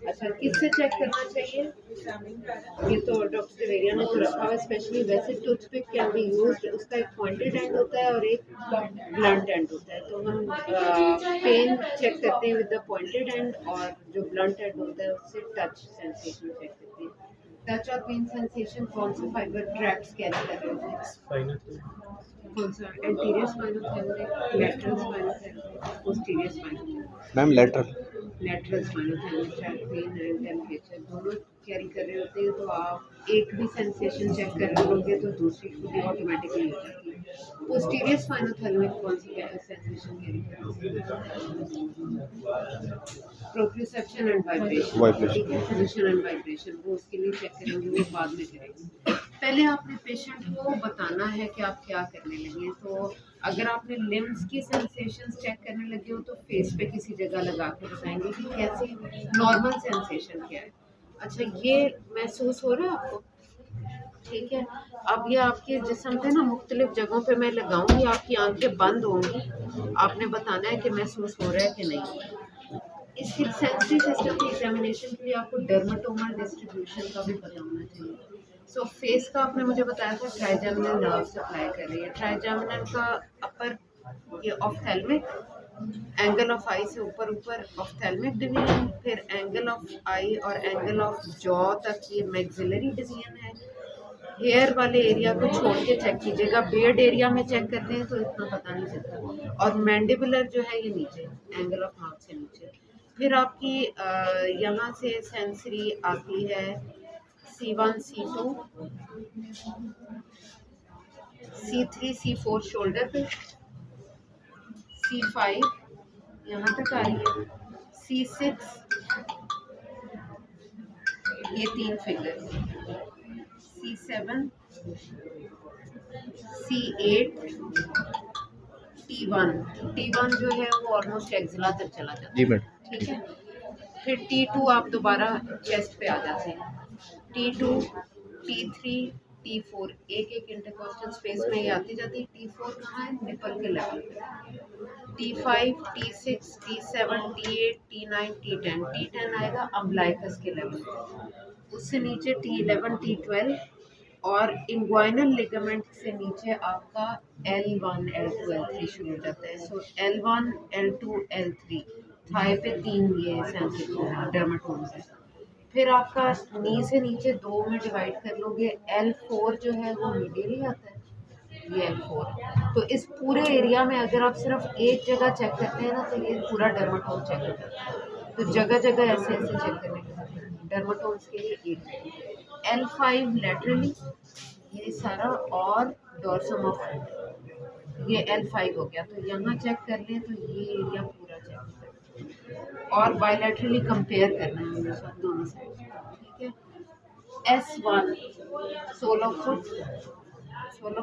अच्छा, किससे चेक करना चाहिए? ये तो डॉक्टर देवेरिया ने तो रखा हुआ है स्पेशली। वैसे टूथपिक कैन बी यूज्ड, उसका एक पॉइंटेड एंड होता है और एक ब्लंट एंड होता है। तो हम पेन चेक करते हैं विद द पॉइंटेड एंड, और जो ब्लंट एंड होता है उससे टच सेंसेशन चेक करते हैं। टच और पेन सेंसेशन कौन सा फाइबर ट्रैक्ट्स कैरी कर रहे हैं? कौन सा? Anterior spinal thalamic, lateral spinal thalamic, posterior spinal thalamic? Ma'am lateral spinal thalamic tract pain and temperature दोनों कैरी कर रहे होते हैं। तो आप एक भी सेंसेशन चेक कर रहे होंगे तो दूसरी खुद ही ऑटोमेटिकली हो जाती है। पोस्टीरियर स्पाइनल थैलेमिक कौन सी सेंसेशन कैरी कर रहे हैं? प्रोप्रियोसेप्शन एंड वाइब्रेशन, ठीक है, पोजीशन एंड वाइब्रेशन, वो उसके लिए चेक करेंगे, वो बाद में करेंगे। पहले आपने पेशेंट को बताना है कि आप क्या करने लगे हैं। तो अगर आपने लिम्स की सेंसेशंस चेक करने लगे हो तो फेस पे किसी जगह लगा के बताएंगे कि कैसी नॉर्मल सेंसेशन क्या है। अच्छा, ये महसूस हो रहा है आपको? ठीक है। अब ये आपके जिस्म पे ना मुख्तलिफ जगहों पे मैं लगाऊंगी, आपकी आंखें बंद होंगी, आपने बताना है कि महसूस हो रहा है कि नहीं। इसकी सेंसरी सिस्टम की एग्जामिनेशन के लिए आपको डर्माटोमल डिस्ट्रीब्यूशन का भी पता होना चाहिए। सो फेस का आपने मुझे बताया था ट्राइजेमिनल नर्व सप्लाई कर रही है। ट्राइजेमिनल का अपर ये ऑफ्थेल्मिक, एंगल ऑफ आई से ऊपर ऊपर ऑफ्थेल्मिक डिवीजन, फिर एंगल ऑफ आई और एंगल ऑफ जॉ तक ये मैक्सिलरी डिवीजन है। हेयर वाले एरिया को छोड़ के चेक कीजिएगा। बियर्ड एरिया में चेक करते हैं तो इतना पता नहीं चलता। और मैंडिबुलर जो है ये नीचे, एंगल ऑफ माउथ से नीचे। फिर आपकी यहाँ से सेंसरी आती है C1 C2 C3 C4 shoulder पे, C5 यहाँ तक आ रही है, C6 ये 3 फिंगर्स, C7 C8 T1 जो है वो ऑलमोस्ट एक्सिला तक चला जाता है। जी मैडम। ठीक है। फिर T2 आप दोबारा चेस्ट पे आ जाते हैं। T2 T3 T4 एक एक इंटरकॉस्टल स्पेस में ये आती जाती है। T4 कहाँ है? निपल के लेवल पे। T5 T6 T7 T8 T9 T10 T10 आएगा अम्बलाइकस के लेवल पे। उससे नीचे T11 T12 और इंग्वाइनल लिगामेंट से नीचे आपका L1 L2 L3 शुरू हो जाता है। सो L1 L2 L3 थाई पे 3 ये सेंसिटिव डर्माटोम्स है। फिर आपका नी से नीचे 2 में डिवाइड कर लोगे। L4 जो है वो मीडियली आता है, ये L4। तो इस पूरे एरिया में अगर आप सिर्फ एक जगह चेक करते हैं ना तो ये पूरा डर्माटोम चेक हो जाता है। तो जगह जगह ऐसे ऐसे चेक करने के डर्माटोम्स के लिए एक L5 लेटरली ये सारा, और डोर्सम ऑफ ये L5 हो गया। तो यहाँ चेक कर लें तो ये एरिया पूरा चेक कर, और बायलैटरली कंपेयर करना है हमेशा दोनों साइड। ठीक है। S1 16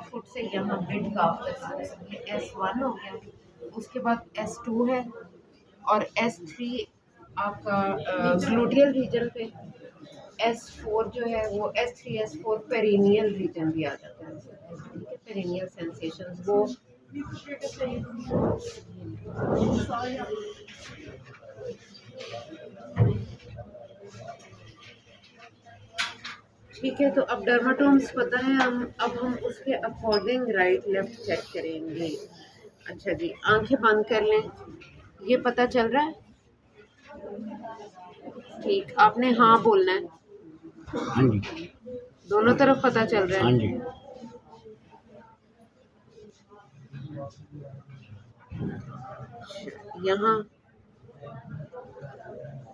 फुट से यहाँ मिड काफ तक, ये S1 हो गया। उसके बाद S2 है, और S3 आपका ग्लूटियल रीजन पे। S4 जो है वो S3 S4 पेरिनियल रीजन भी आ जाता है। ठीक है, पेरिनियल सेंसेशंस वो ठीक है। तो अब डर्माटोम्स पता है, हम उसके अकॉर्डिंग राइट लेफ्ट चेक करेंगे। अच्छा जी, आंखें बंद कर लें। ये पता चल रहा है? ठीक, आपने हाँ बोलना है। हाँ जी। दोनों तरफ पता चल रहा है? हाँ जी। यहाँ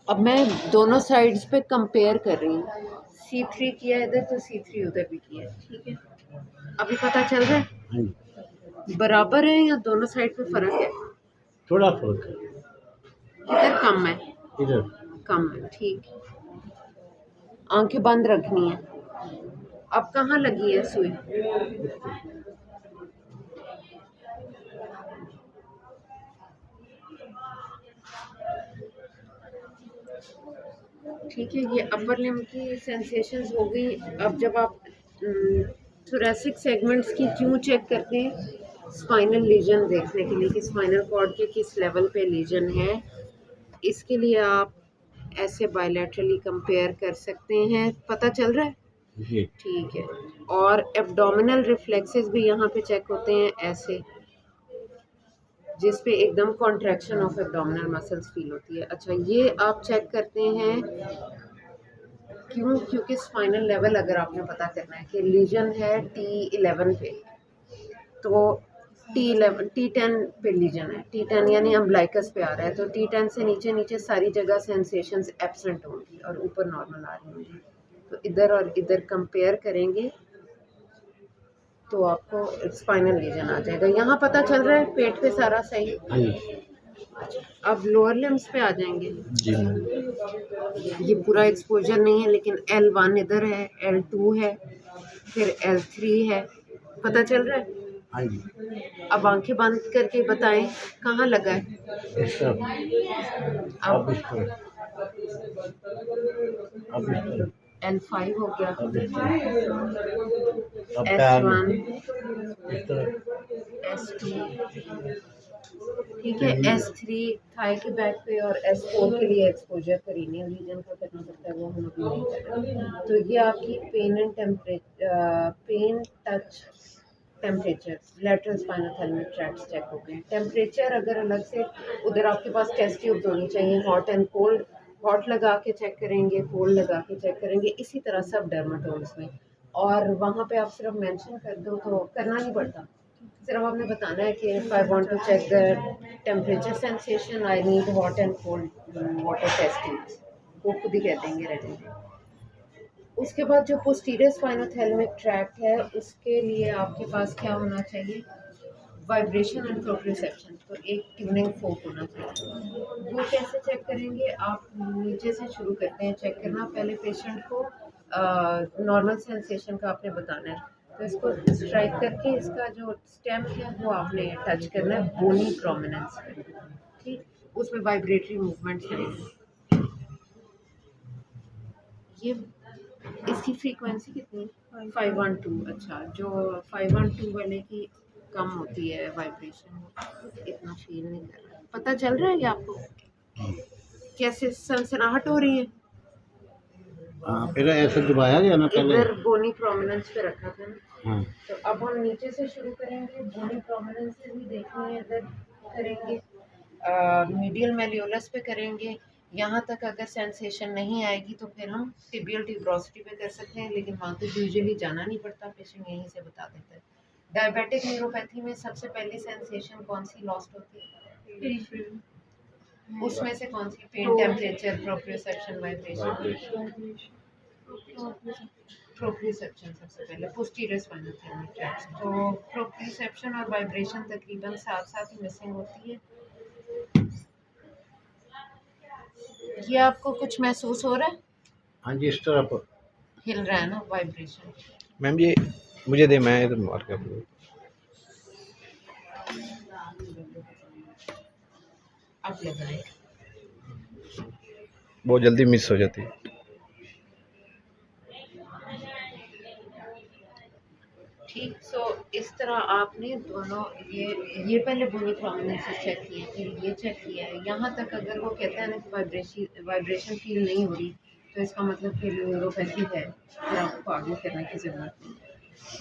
अब मैं दोनों साइड्स पे कंपेयर कर रही हूँ। C3 किया इधर तो C3 उधर भी किया। ठीक है, अभी पता चल रहा है? हाँ जी। बराबर है या दोनों साइड पे फर्क है? थोड़ा फर्क है। इधर कम है, इधर कम है। ठीक, आंखें बंद रखनी है। अब कहाँ लगी है सुई? ठीक है, ये अपर लिम्ब की सेंसेशंस हो गई। अब जब आप थोरेसिक सेगमेंट्स की क्यों चेक करते हैं? स्पाइनल लीजन देखने के लिए कि स्पाइनल कॉर्ड के किस लेवल पे लीजन है। इसके लिए आप ऐसे बायलैटरली कंपेयर कर सकते हैं, पता चल रहा है? जी। ठीक है। और एब्डोमिनल रिफ्लेक्सेस भी यहाँ पे चेक होते हैं ऐसे, जिस पे एकदम contraction of abdominal muscles feel होती है। अच्छा, ये आप चेक करते हैं क्यों? क्योंकि स्पाइनल लेवल अगर आपने पता करना है कि लीजन है T11 पे, तो T11 T10 पे लीजन है, T10 यानी अम्बलाइकस पे आ रहा है, तो T10 से नीचे नीचे सारी जगह सेंसेशंस एब्सेंट होंगी और ऊपर नॉर्मल आ रही होंगी। तो इधर और इधर कंपेयर करेंगे तो आपको स्पाइनल लीजन आ जाएगा। यहाँ पता चल रहा है पेट पे सारा सही। हाँ जी। अब लोअर लिम्स पे आ जाएंगे। जी। ये पूरा एक्सपोजर नहीं है, लेकिन L1 इधर है, L2 है, फिर L3 है, पता चल रहा है? हाँ जी। अब आंखें बंद करके बताएं कहाँ लगा है। इस तरफ। अब इस तरफ। अब इस तरफ। L5 हो गया, अब इस तरफ। अब पैर में। S1, इस तरफ। S2, ठीक है, S3 थाई के बैक पे, और S4 के लिए एक्सपोजर पेरिनियल रीजन का करना पड़ता है, वो हम अभी नहीं कर रहे। तो ये आपकी pain and pain touch temperature lateral spinal thalamic tracts check हो गए। टेम्परेचर अगर अलग से, उधर आपके पास टेस्ट ट्यूब्स होनी चाहिए, हॉट एंड कोल्ड, हॉट लगा के चेक करेंगे, कोल्ड लगा के चेक करेंगे, इसी तरह सब डर्माटोम्स में। और वहाँ पे आप सिर्फ मेंशन कर दो तो करना नहीं पड़ता, सिर्फ आपने बताना है कि if I want to check the temperature sensation I need hot and cold water test tubes, वो खुद ही कह देंगे रहने। उसके बाद जो पोस्टीरियर स्पाइनोथैलेमिक ट्रैक्ट है, उसके लिए आपके पास क्या होना चाहिए? वाइब्रेशन एंड प्रोप्रियोसेप्शन, तो एक ट्यूनिंग फोक होना चाहिए। वो कैसे चेक करेंगे? आप नीचे से शुरू करते हैं चेक करना। पहले पेशेंट को नॉर्मल सेंसेशन का आपने बताना है, तो इसको स्ट्राइक करके इसका जो स्टेम है वो आपने टच करना है बोनी प्रोमिनेंस पे, ठीक, उसमें वाइब्रेटरी मूवमेंट करेंगे। ये इसकी फ्रीक्वेंसी कितनी है? 512। अच्छा, जो 512 वाले की कम होती है वाइब्रेशन, इतना फील नहीं कर रहा। पता चल रहा है कि आपको कैसे सनसनाहट हो रही है? हाँ, फिर ऐसे दबाया गया ना पहले। इधर बोनी प्रोमिनेंस पे रखा था ना। हाँ। तो अब हम नीचे से शुरू करेंगे, बोनी प्रोमिनेंस से भी देखनी है, इधर करेंगे, मीडियल मेलियोलस पे करेंगे। यहाँ तक अगर सेंसेशन नहीं आएगी तो फिर हम टिबियल ट्यूब्रोसिटी पे कर सकते हैं, लेकिन वहाँ तो यूजुअली जाना नहीं पड़ता, पेशेंट यहीं से बता देता है। डायबिटिक न्यूरोपैथी में सबसे पहले सेंसेशन कौन सी लॉस्ट होती है? उसमें से कौन सी? Pain, temperature, proprioception, vibration. Proprioception सबसे पहले, पोस्टीरियर स्पाइनल थैलेमिक ट्रैक्ट। तो प्रोप्रियोसेप्शन और वाइब्रेशन तकरीबन साथ साथ ही मिसिंग होती है। ये आपको कुछ महसूस हो रहा है? हाँ जी, इस तरफ। हिल रहा है ना वाइब्रेशन? मैम ये मुझे दे, मैं इधर मार के आपको। अब लग रहा है बहुत जल्दी मिस हो जाती है। ठीक। सो इस तरह आपने दोनों ये पहले बोनी प्रोमिनेंस चेक किए, फिर ये चेक किया है। यहाँ तक अगर वो कहता है ना कि वाइब्रेशन फील नहीं हो रही, तो इसका मतलब फिर न्यूरोपैथी है, फिर आपको आगे करने की ज़रूरत नहीं है।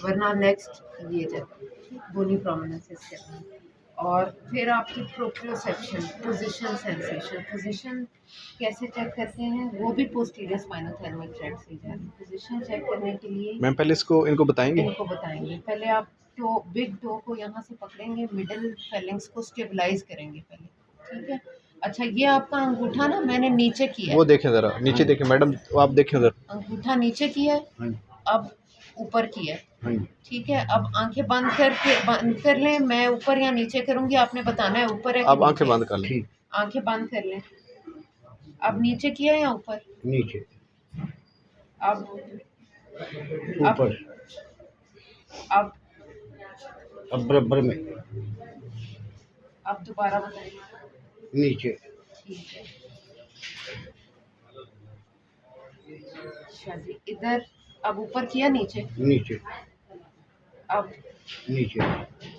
वरना नेक्स्ट ये जगह बोनी प्रोमिनेंस करना है। और फिर आपकी प्रोप्रियोसेप्शन, पोजीशन सेंसेशन। पोजीशन कैसे चेक करते हैं? वो भी पोस्टीरियर स्पाइनल थैलेमिक ट्रैक्ट से जा रही है। पोजीशन चेक करने के लिए मैम पहले इनको बताएंगे। इनको बताएंगे। पहले आप टो, बिग टो को यहाँ से पकड़ेंगे, मिडिल फेलिंग्स को स्टेबलाइज करेंगे पहले, ठीक है? अच्छा, ये आपका अंगूठा ना मैंने नीचे किया वो है, देखें ज़रा नीचे देखें मैडम, वो आप देखें उधर। अंगूठा नीचे किया है, हाँ जी। अब ऊपर किया है, हाँ जी। ठीक है? अब आंखें बंद कर लें, मैं ऊपर या नीचे करूँगी, आपने बताना है ऊपर है कि आप आंखें नीचे। बंद कर लें। ठीक। आंखें बंद कर लें। अब नीचे किया है या ऊपर? नीचे। अब ऊपर। अब अब बराबर में। अब दोबारा बताइए। नीचे। ठीक है। अच्छा जी, इधर अब ऊपर किया, नीचे? नीचे। अब नीचे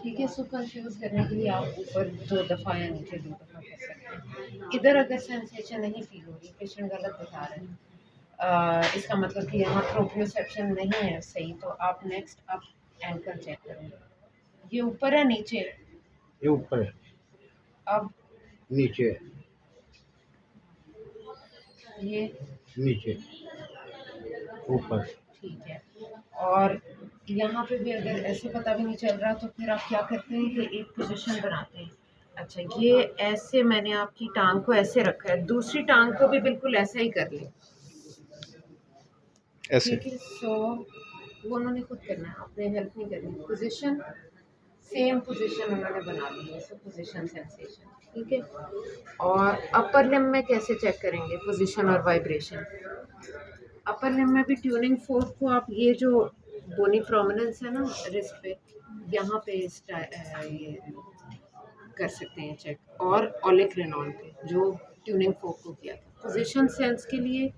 ठीक है। सो कंफ्यूज करने के लिए आप ऊपर 2 दफ़ा या नीचे 2 दफ़ा कर सकते हैं। इधर अगर सेंसेशन नहीं फील हो रही, पेशेंट गलत बता रहे हैं, इसका मतलब कि यहाँ प्रोप्रियोसेप्शन नहीं है सही, तो आप नेक्स्ट आप एंकल चेक करेंगे। ये ऊपर है नीचे? ये ऊपर है, अब नीचे है, ये नीचे ऊपर। ठीक है। और यहाँ पे भी अगर ऐसे पता भी नहीं चल रहा तो फिर आप क्या करते हैं कि एक पोजीशन बनाते हैं। अच्छा, ये ऐसे मैंने आपकी टांग को ऐसे रखा है, दूसरी टांग को भी बिल्कुल ऐसा ही कर लें। ऐसे ठीक है। सो वो उन्होंने खुद करना है, आपने हेल्प नहीं करनी। पोजीशन सेम पोजीशन उन्होंने बना ली है, सो पोजीशन सेंसेशन। ठीक है। और अपर लिम्ब में कैसे चेक करेंगे पोजीशन और वाइब्रेशन? अपर लिम्ब में भी ट्यूनिंग फोर्क को आप ये जो बोनी प्रोमिनेंस है ना रिस्ट पे, यहाँ पे ये कर सकते हैं चेक, और ओलेक्रेनॉन पे जो ट्यूनिंग फोर्क को किया था। पोजीशन सेंस के लिए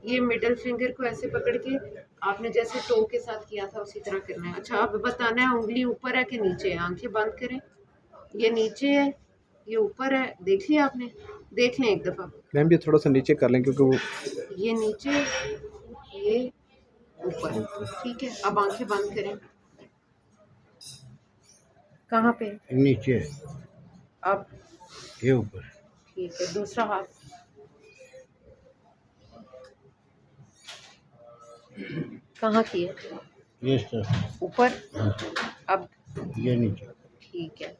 ये मिडल फिंगर को ऐसे पकड़ के आपने जैसे टो के साथ किया था उसी तरह करना है। अच्छा, अब बताना है उंगली ऊपर है कि नीचे है। आंखें बंद करें। ये नीचे है, ये ऊपर है, देख लिया आपने? देख लें एक दफ़ा। मैम, ये थोड़ा सा नीचे कर लें क्योंकि वो ये नीचे, ये ऊपर। ठीक है। अब आंखें बंद करें। कहाँ पे? नीचे है, अब ये ऊपर। ठीक है। दूसरा हाथ कहाँ की है? ये इस तरफ, ऊपर। हाँ, अब ये नीचे। ठीक है।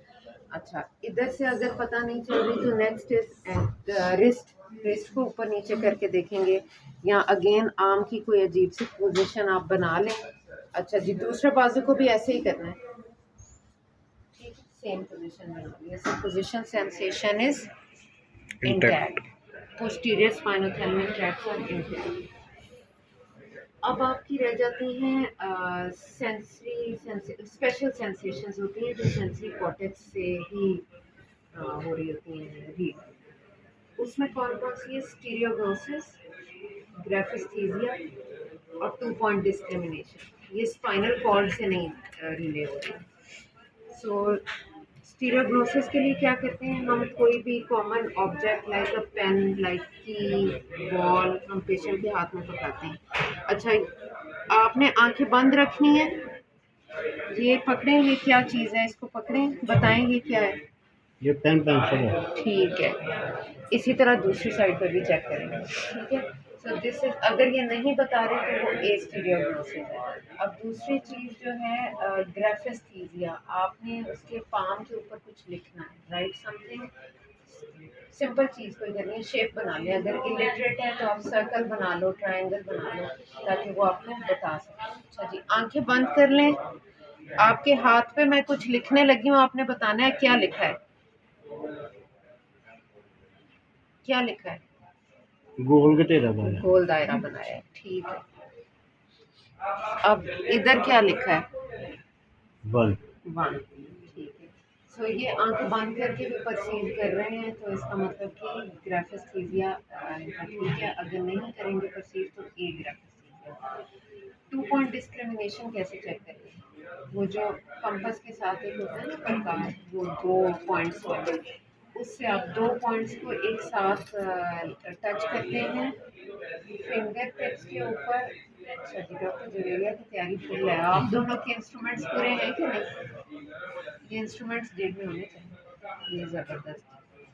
अच्छा, इधर से अगर पता नहीं चल रही तो नेक्स्ट इज रिस्ट। रिस्ट को ऊपर नीचे करके देखेंगे, या अगेन आर्म की कोई अजीब सी पोजीशन आप बना लें। अच्छा जी, दूसरे बाजू को भी ऐसे ही करना है। ठीक है, सेम पोजीशन में। ये सब position sensation is intact. Posterior spinal column tracts are intact. अब आपकी रह जाती हैं सेंसरी स्पेशल सेंसेशंस होती हैं जो सेंसरी कॉर्टेक्स से ही हो रही होती हैं रीड। उसमें कौन कौन सी है? स्टीरियोग्नोसिस, ग्राफिस्थीजिया और 2 पॉइंट डिस्क्रिमिनेशन। ये स्पाइनल कॉर्ड से नहीं रिले हो रही। सो स्टीरियोग्नोसिस के लिए क्या करते हैं हम? कोई भी common object like a pen, like key, ball, हम पेशेंट के हाथ में पकड़ाते हैं। अच्छा, आपने आंखें बंद रखनी है। ये पकड़ें, ये क्या चीज़ है? इसको पकड़ें, बताएं ये क्या है? ये पेन पेंसिल है। ठीक है। इसी तरह दूसरी साइड पर भी चेक करेंगे। ठीक है। सो दिस इज, अगर ये नहीं बता रहे तो वो एस्टीरियोग्नोसिस है। अब दूसरी चीज़ जो है ग्राफिस्थीजिया, आपने उसके पाम के ऊपर कुछ लिखना है, राइट समथिंग। सिंपल चीज़ कोई करनी है, शेप बना लें। अगर इलिटरेट है तो आप सर्कल बना लो, ट्रायंगल बना लो, ताकि वो आपको बता सकें। अच्छा जी, आंखें बंद कर लें। आपके हाथ पे मैं कुछ लिखने लगी हूँ, आपने बताना है क्या लिखा है। क्या लिखा है? गूगल के तेरा बनाया। गोल दायरा बनाया है। ठीक है। अब इधर क्या लिखा है? 1। 1। ठीक है। सो ये आंख बंद करके भी परसीव कर रहे हैं, तो इसका मतलब कि ग्राफिस्थीजिया इनका ठीक है। अगर नहीं करेंगे परसीव तो ए ग्राफिस्थीजिया। 2 पॉइंट डिस्क्रिमिनेशन कैसे चेक करेंगे? वो जो कंपास के साथ एक होता है ना प्रकार, वो 2 पॉइंट्स वाले, उससे आप 2 पॉइंट्स को एक साथ टच करते हैं फिंगर टिप्स के ऊपर। अच्छा जी, डॉक्टर जवेरिया की तैयारी फुल है। आप दोनों के इंस्ट्रूमेंट्स पूरे हैं कि नहीं? ये इंस्ट्रूमेंट्स जेब में होने चाहिए। ये ज़बरदस्त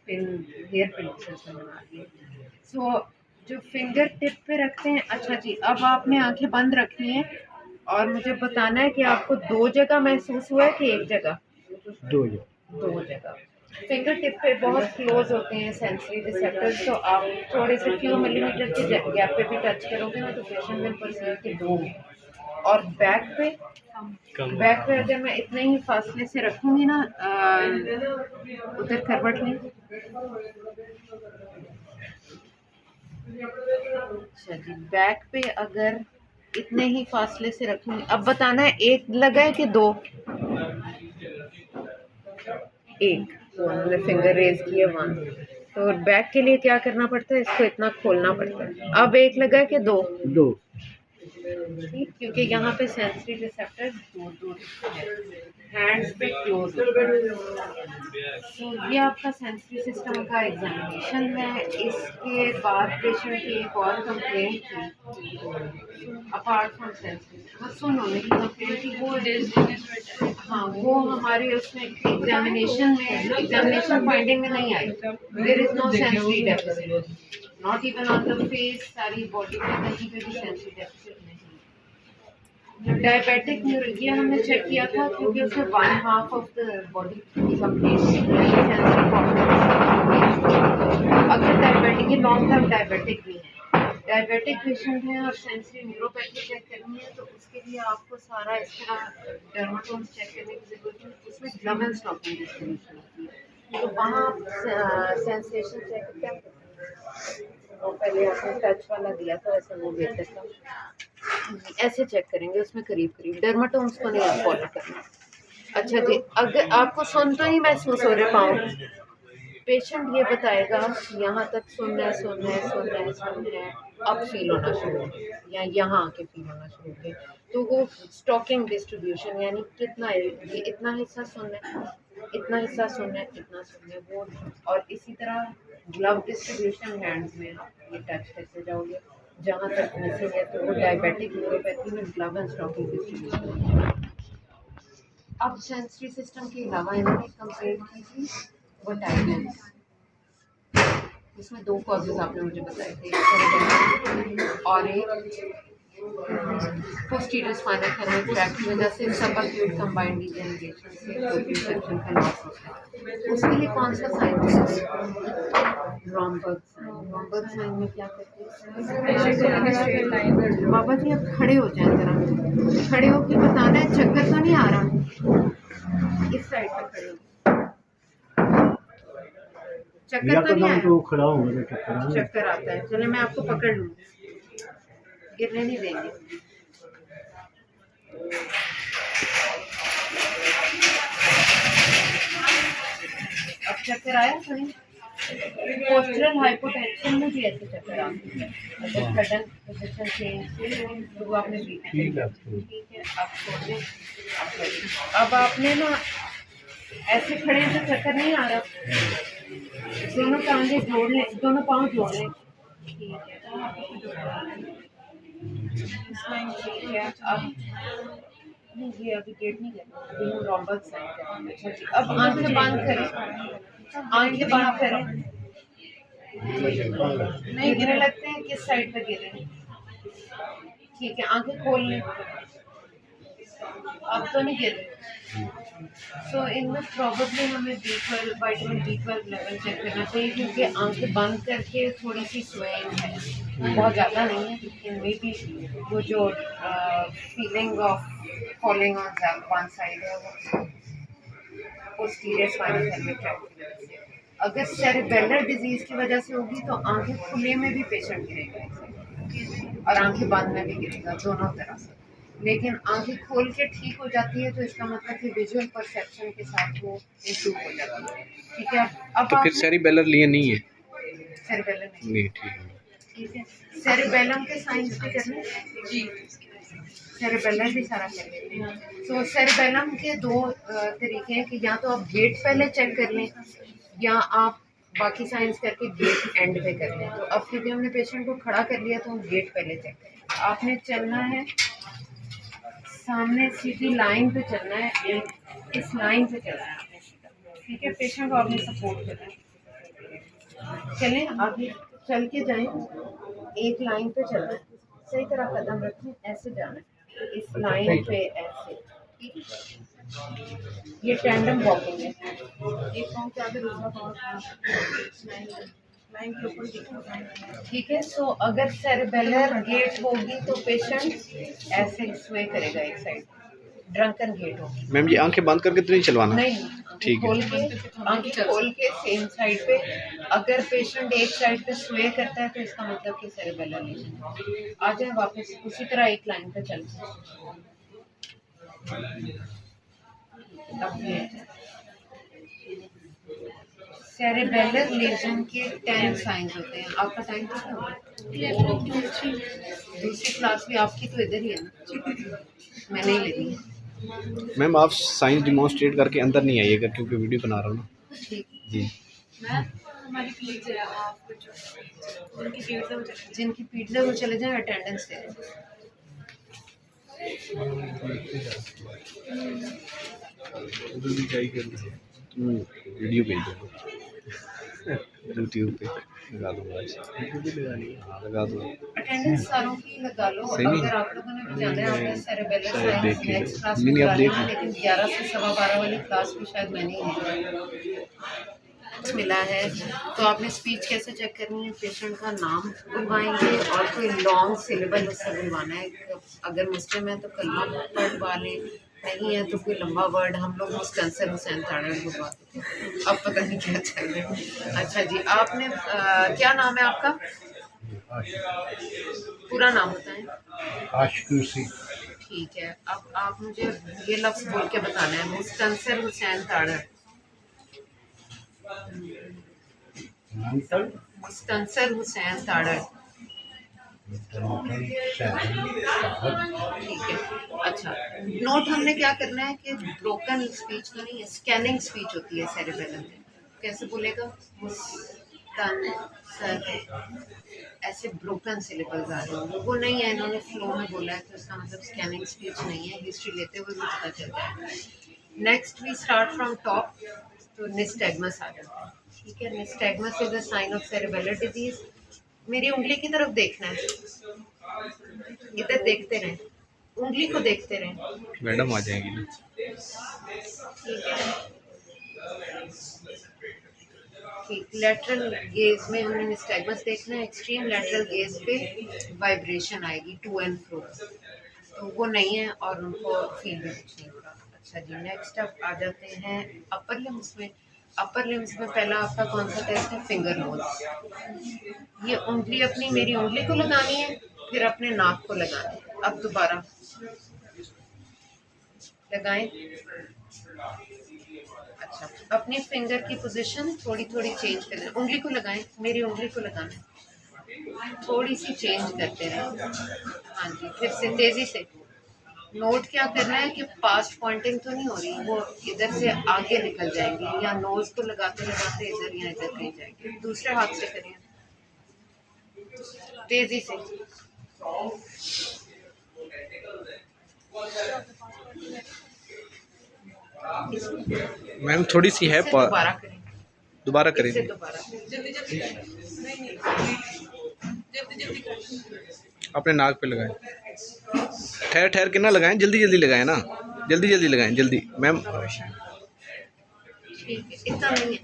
पिन, हेयर पिन से बना दिए। सो जो फिंगर टिप पे रखते हैं। अच्छा जी, अब आपने आंखें बंद रखनी है और मुझे बताना है कि आपको 2 जगह महसूस हुआ है कि एक जगह? 2 जो 2 जगह। फिंगर टिप पे बहुत क्लोज होते हैं सेंसरी रिसेप्टर्स, तो आप थोड़े से फ्यू मिलीमीटर के गैप पे भी टच करोगे ना तो पेशेंट विल परसीव के 2। और बैक पे, बैक पे अगर मैं इतने ही फासले से रखूंगी ना, उधर करवट में। अच्छा जी, बैक पे अगर इतने ही फासले से रखूंगी। अब बताना है एक लगा है कि 2? एक। तो उन्होंने फिंगर रेज किए 1। तो बैक के लिए क्या करना पड़ता है? इसको इतना खोलना पड़ता है। अब एक लगा है कि 2? 2। ठीक, क्योंकि यहाँ पे सेंसरी रिसेप्टर दूर दूर है। हैंड्स पे क्लोज होता है। तो ये आपका सेंसरी सिस्टम का एग्जामिनेशन है। इसके बाद पेशेंट की एक और कंप्लेंट थी अपार्ट फ्रॉम सेंसरी, हाँ सुनो मेरी कंप्लेंट थी वो, हाँ वो हमारे उसमें एग्जामिनेशन फाइंडिंग में नहीं आई। There is no sensory deficit, not even on the face, सारी बॉडी पे कहीं पे भी सेंसरी डेफिसिट नहीं। डायबिटिक न्यूरोलजिया हमने चेक किया था क्योंकि उसमें 1/2 ऑफ द बॉडी कंप्लीट अगर डायबिटिक, ये लॉन्ग टर्म डायबिटिक भी है, डायबिटिक पेशेंट है और सेंसरी न्यूरोपैथी चेक करनी है तो उसके लिए आपको सारा इस तरह डर्माटोम्स चेक करने की जरूरत है। उसमें ग्लव एंड स्टॉकिंग डिस्ट्रीब्यूशन होती है, तो वहाँ सेंसेशन चेक क्या वो पहले आपने टच वाला दिया था वैसे वो बेहतर था, ऐसे चेक करेंगे उसमें करीब करीब डर्माटोम्स को नहीं फॉलो करना। अच्छा जी, अगर आपको सुन तो नहीं महसूस हो रहे पाँव, पेशेंट ये बताएगा यहाँ तक सुनना है सुनना है सुनना है सुनना है, अब फील होना शुरू हो गया या यहाँ आके फील होना शुरू हो गया, तो वो स्टॉकिंग डिस्ट्रीब्यूशन यानी कितना है, ये इतना हिस्सा सुनना है, इतना हिस्सा सुनना है, इतना सुनना है वो। और इसी तरह ग्लव डिस्ट्रीब्यूशन हैंड्स में ये टच करते जाओगे जहाँ तक मिसिंग है, तो वो डायबिटिक न्यूरोपैथी में ग्लव एंड स्टॉकिंग डिस्ट्रीब्यूशन। अब सेंसरी सिस्टम के अलावा इन्होंने कंप्लेंट की थी वर्टाइटिस, इसमें 2 कॉजेज आपने मुझे बताए थे, एक और एक पोस्टीरियर स्पाइनल थर्मल क्रैक की वजह से सबअक्यूट कंबाइंड डिजेनरेशन से प्रोप्रियोसेप्शन का लॉस होता है। उसके लिए कौन सा साइन है? रॉम्बर्ग साइन। रॉम्बर्ग साइन में क्या करते हैं? बाबा जी आप खड़े हो जाएं जरा, खड़े होके बताना है, चक्कर तो नहीं आ रहा? इस साइड पे खड़े हो, चक्कर तो नहीं तो आया? खड़ा होगा तो चक्कर आता है, चले मैं आपको पकड़ लूँ, गिरने नहीं देंगे। अब चक्कर आया थोड़ी? पोस्टरल हाइपोटेंशन में भी ऐसे चक्कर आते हैं, अगर सडन पोजीशन चेंज तो वो आपने ठीक है, आप छोड़ दें। अब आपने ना ऐसे खड़े हैं तो चक्कर नहीं आ रहा, दोनों टांगे जोड़ लें, दोनों पाँव जोड़ लें, ठीक है। अब नहीं ये अभी गेट नहीं करना, अभी हम रॉम्बर्ग साइन करेंगे। अच्छा जी, अब आंखें बंद करें, आंखें बंद करें। नहीं गिरने लगते हैं, किस साइड पे गिरे? ठीक है, आंखें खोल लें, अब तो नहीं गिर रहे। सो इनमें प्रॉबेबली हमें B12 vitamin B12 level check करना चाहिए क्योंकि आंखें बंद करके थोड़ी सी स्वेइंग है, बहुत ज़्यादा नहीं है लेकिन मे बी वो जो feeling of falling on one side है वो पोस्टीरियर स्पाइनल थर्मल क्रैक की वजह से। अगर सेरेबेलर डिजीज की वजह से होगी तो आंखें खुले में भी पेशेंट गिरेगा और आंखें बंद में भी गिरेगा, दोनों तरह से। लेकिन आंखें खोल के ठीक हो जाती है तो इसका मतलब कि विजुअल परसेप्शन के साथ वो इम्प्रूव हो जाती है। ठीक है, अब तो फिर सेरिबेलर लिए नहीं है? सेरेबेलर नहीं, ठीक है। ठीक है, सेरेबेलम के साइंस भी करने जी, सेरेबेलर भी सारा कर लेते हैं। तो सेरेबेलम के 2 तरीके हैं कि या तो आप गेट पहले चेक कर लें या आप बाकी साइंस करके गेट एंड पे कर लें। तो अब क्योंकि हमने पेशेंट को खड़ा कर लिया तो हम गेट पहले चेक करें। आपने चलना है सामने सीधी लाइन पे चलना है, एक इस लाइन पे चलना है आपने सीधा, ठीक है। पेशेंट को आपने सपोर्ट करना है, चलें आगे चल के जाएं, एक लाइन पे चलना है, सही तरह कदम रखें, ऐसे जाना है इस लाइन पे ऐसे, ठीक है। ये टैंडम वॉकिंग है, एक पाँव के आगे दूसरा पाँव लाइन के ऊपर, ठीक है। सो अगर सेरेबेलर गेट होगी तो पेशेंट ऐसे स्वे करेगा एक साइड, ड्रंकन गेट होगी। मैम ये आंखें बंद करके तो नहीं चलवाना? नहीं, ठीक है। आंखें खोल के सेम साइड पे, अगर पेशेंट एक साइड पे स्वे करता है तो इसका मतलब कि सेरेबेलर लीजन। आ जाए वापस उसी तरह एक लाइन पे चलते हैं। सेरेबेलर लीजन के 10 साइंस होते हैं। आपका टाइम कितना होगा? दूसरी क्लास भी आपकी तो इधर ही है ना, मैं नहीं ले रही। मैम आप साइंस डिमॉन्स्ट्रेट करके अंदर नहीं आइएगा क्योंकि वीडियो बना रहा हूँ ना। ठीक। जी हमारी प्लीज है आप कुछ उनकी भीड़ से मुझे जिनकी पीठ है वो चले जाएं, अटेंडेंस दे दें। वीडियो भेज दो यूट्यूब पे लगा दूँगा। हाँ लगा दूँगा। अटेंडेंस सारों की लगा लो। सही नहीं? अगर आप लोगों ने भी जाना है आपने सेरेबेलर शायद साइंस देख के नेक्स्ट क्लास नहीं, में आप देख डालना, लो। लेकिन 11 से 12:15 वाली क्लास भी शायद मैंने ही मिला है। तो आपने स्पीच कैसे चेक करनी है? पेशेंट का नाम बुलवाएंगे और कोई लॉन्ग सिलेबल उससे बुलवाना है। अगर मुस्लिम है तो कलमा पढ़वा लें, नहीं है तो कोई लंबा वर्ड। हम लोग मुस्तनसर हुसैन ताड़ड़ बुलवाते थे, अब पता नहीं क्या चल रहा है। अच्छा जी, आपने क्या नाम है आपका? पूरा नाम बताएं। आशकुसी ठीक है, अब आप मुझे ये लफ्ज़ बोल के बताना है, मुस्तनसर हुसैन ताड़ड़। मुस्तनसर हुसैन ताड़ड़। ठीक है। अच्छा, नोट हमने क्या करना है कि ब्रोकन स्पीच तो नहीं है, स्कैनिंग स्पीच होती है सेरेबेलम में। कैसे बोलेगा? मुस्तनसर, ऐसे ब्रोकन सिलेबल्स आ रहे होंगे, वो नहीं है, इन्होंने फ्लो में बोला है तो इसका मतलब स्कैनिंग स्पीच नहीं है। हिस्ट्री लेते हुए भी पता चल जाएगा। Next we start from top, तो निस्टैग्मस आ जाता है। ठीक है, nystagmus is a sign of cerebellar disease. मेरी उंगली की तरफ देखना है, इधर देखते रहें, उंगली को देखते रहें। मैडम आ जाएंगी ना। ठीक है, ठीक। लेटरल गेज में हमने निस्टैग्मस देखना है। एक्सट्रीम लेटरल गेज पे वाइब्रेशन आएगी टू एंड फ्रो, तो वो नहीं है और उनको फील भी कुछ नहीं होगा। अच्छा जी, नेक्स्ट अब आ जाते हैं अपर लिम्स में। अपर लिम्स में पहला आपका कौन सा टेस्ट है? Finger nose. ये उंगली अपनी, मेरी उंगली को लगानी है, फिर अपने नाक को लगाना है। अब दोबारा लगाएं। अच्छा, अपनी फिंगर की पोजीशन थोड़ी थोड़ी चेंज कर दें। उंगली को लगाएं, मेरी उंगली को लगाना है, थोड़ी सी चेंज करते रहें। हाँ जी, फिर से तेजी से। नोट क्या करना है कि पास्ट पॉइंटिंग तो नहीं हो रही, वो इधर से आगे निकल जाएंगे, या नोज को लगाते लगाते इधर या इधर कहीं जाएंगे। दूसरे हाथ से करें, तेजी से। मैम थोड़ी सी है इससे दोबारा करें, दोबारा इससे करेंगे। दोबारा। जल्दी जल्दी नहीं जल्दी जल्दी कर अपने नाक पे लगाएं। ठहर ठहर के ना लगाएं, जल्दी जल्दी लगाएं ना, जल्दी जल्दी लगाएं, जल्दी मैम। ठीक है, इतना नहीं है।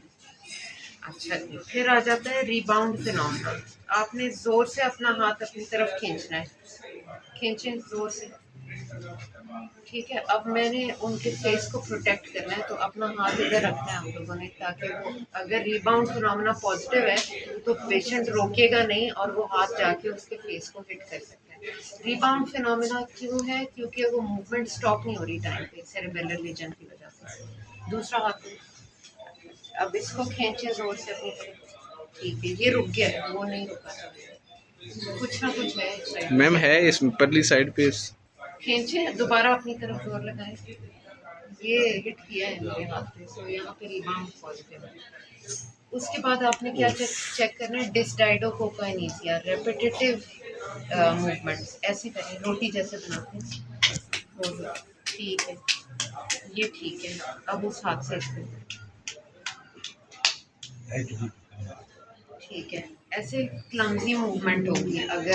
अच्छा जी, फिर आ जाता है रीबाउंड फिनोमेना। आपने जोर से अपना हाथ अपनी तरफ खींचना है, खींचें जोर से। ठीक है, अब मैंने उनके फेस को प्रोटेक्ट करना है, तो अपना हाथ इधर रखना है हम लोगों ने, ताकि वो अगर रीबाउंड फिनोमेना पॉजिटिव है तो पेशेंट रोकेगा नहीं और वो हाथ जाके उसके फेस को हिट कर सकता है। रीबाउंड फिनोमेना क्यों है? क्योंकि वो मूवमेंट स्टॉप नहीं हो रही टाइम पे सेरेबेलर लीजन की वजह से। दूसरा हाथ, अब इसको खींचे जोर से अपनी तरफ। ठीक है, ये रुक गया, वो नहीं रुका। कुछ ना कुछ है इस साइड। मैम है इस परली साइड पे। खींचे, दोबारा अपनी तरफ जोर लगाए। ये हिट किया है मेरे हाथ पे, सो यहाँ पे रिबाउंड पॉजिटिव है। उसके बाद आपने क्या चेक करना है? डिस्डाइडोकोकाइनेसिया, रेपिटेटिव मूवमेंट्स। ऐसे करें, रोटी जैसे बनाते हैं। ठीक है, ये ठीक है। अब उस हाथ से इसको, ठीक है। ऐसे क्लमजी मूवमेंट होगी, अगर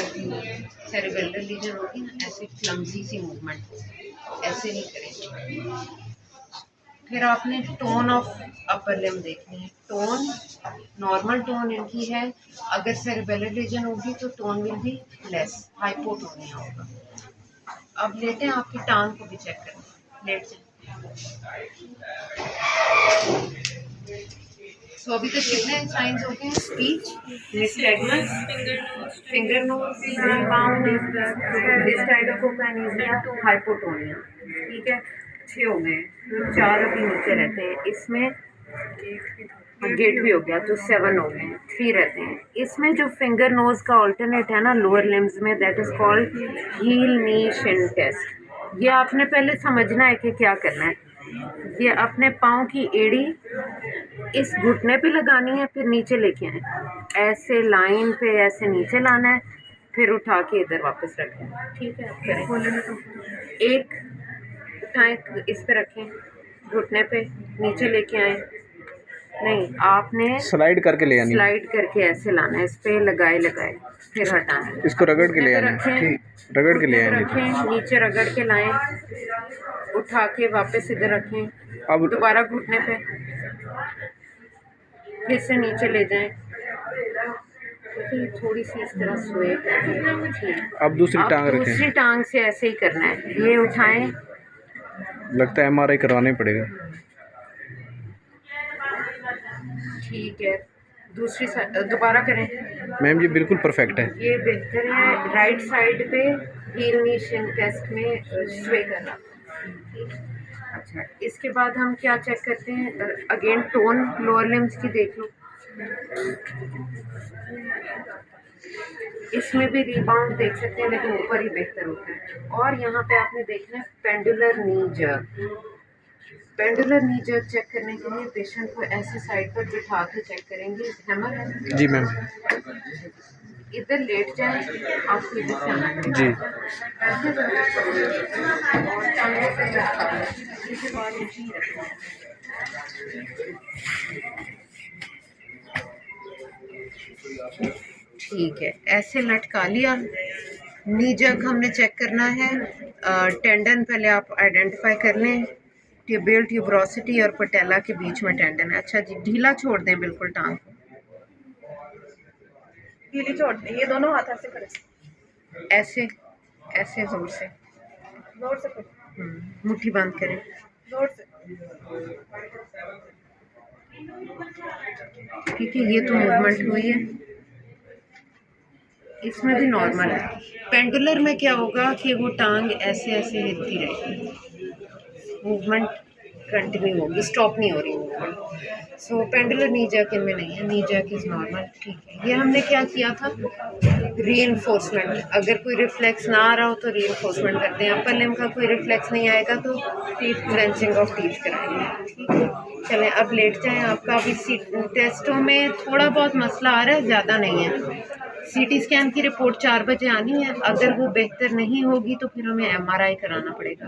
सेरेबेलर लीजन होगी ना, ऐसे क्लमजी सी मूवमेंट होगी, ऐसे नहीं करेंगे। फिर आपने टोन ऑफ अपर लिम देखनी है। टोन, नॉर्मल टोन इनकी है। अगर सेरेबेलर लीजन होगी तो tone will be less, hypotonia होगा। अब लेते हैं, आपकी टांग को भी चेक करें, लेट जाए। सो अभी तक कितने साइंस हो गए? Speech, nystagmus, finger nose, rebound, dysdiadochokinesia, hypotonia. ठीक है, 6 हो गए, 4 अभी नीचे रहते हैं। इसमें गेट भी हो गया, तो 7 हो गए, 3 रहते हैं। इसमें जो फिंगर नोज का ऑल्टरनेट है ना लोअर लिम्स में, that is called heel knee shin test. ये आपने पहले समझना है कि क्या करना है। ये अपने पाँव की एड़ी इस घुटने पे लगानी है, फिर नीचे लेके आए, ऐसे लाइन पे ऐसे नीचे लाना है, फिर उठा के इधर वापस रखें। ठीक है, आप करें। एक उठाएं, इस पे रखें, घुटने पे नीचे लेके आए, नहीं आपने स्लाइड करके ले आनी है। स्लाइड करके ऐसे लाना है, इस पे लगाए लगाए फिर हटाना है। इसको रगड़ के ले आनी है। रखें, रगड़ के ले आनी है। रखें, नीचे रगड़ के लाएं, उठा के वापस इधर रखें, अब दोबारा घुटने पे, फिर से नीचे ले जाएं। थोड़ी सी इस तरह सोए। अब दूसरी टांग रखें। दूसरी टांग से ऐसे ही करना है, ये उठाएं। लगता है MRI करवाना ही पड़ेगा। ठीक है, दूसरी साइड दोबारा करें। मैम जी बिल्कुल परफेक्ट है। ये बेहतर है, राइट साइड पे हील नीशन टेस्ट में स्वे करना। अच्छा, इसके बाद हम क्या चेक करते हैं, अगेन टोन लोअर लिम्स की देख लो। इसमें भी रिबाउंड देख सकते हैं, लेकिन ऊपर ही बेहतर होता है। और यहाँ पे आपने देखना है pendular knee jerk. Pendular knee jerk check करने के लिए पेशेंट को ऐसे साइड पर बिठा के चेक करेंगे। हैमर है जी मैम। इधर लेट जाए, आपको इधर से आना है। जी और टांगों पे रखा है, इसके बाद नीचे ही रखना है। ठीक है, ऐसे लटका लिया। नी जर्क हमने चेक करना है। टेंडन पहले आप आइडेंटिफाई कर लें, ट्यूबियल ट्यूबरोसिटी और पटेला के बीच में टेंडन है। अच्छा जी, ढीला छोड़ दें बिल्कुल टांग को, ढीली छोड़ दें, ये दोनों हाथ ऐसे करें, ऐसे ऐसे जोर से, जोर से करें, मुट्ठी बंद करें, जोर से। ठीक है, ये तो मूवमेंट हुई है, इसमें भी नॉर्मल है। पेंडुलर में क्या होगा कि वो टांग ऐसे ऐसे हिलती रहेगी, मूवमेंट कंटिन्यू होगी, स्टॉप नहीं हो रही मूवमेंट। सो पेंडुलर नी जर्क इनमें नहीं है, नी जर्क इज नॉर्मल। ठीक है, ये हमने क्या किया था, रीइंफोर्समेंट। अगर कोई रिफ्लेक्स ना आ रहा हो तो रीइंफोर्समेंट करते हैं। अपर लिम्ब का कोई रिफ्लेक्स नहीं आएगा तो टीथ क्लेंचिंग ऑफ टीथ कराएंगे। ठीक है, चलें अब लेट जाएं। आपका अभी टेस्टों में थोड़ा बहुत मसला आ रहा है, ज़्यादा नहीं है। CT स्कैन की रिपोर्ट 4 बजे आनी है। अगर वो बेहतर नहीं होगी तो फिर हमें MRI कराना पड़ेगा।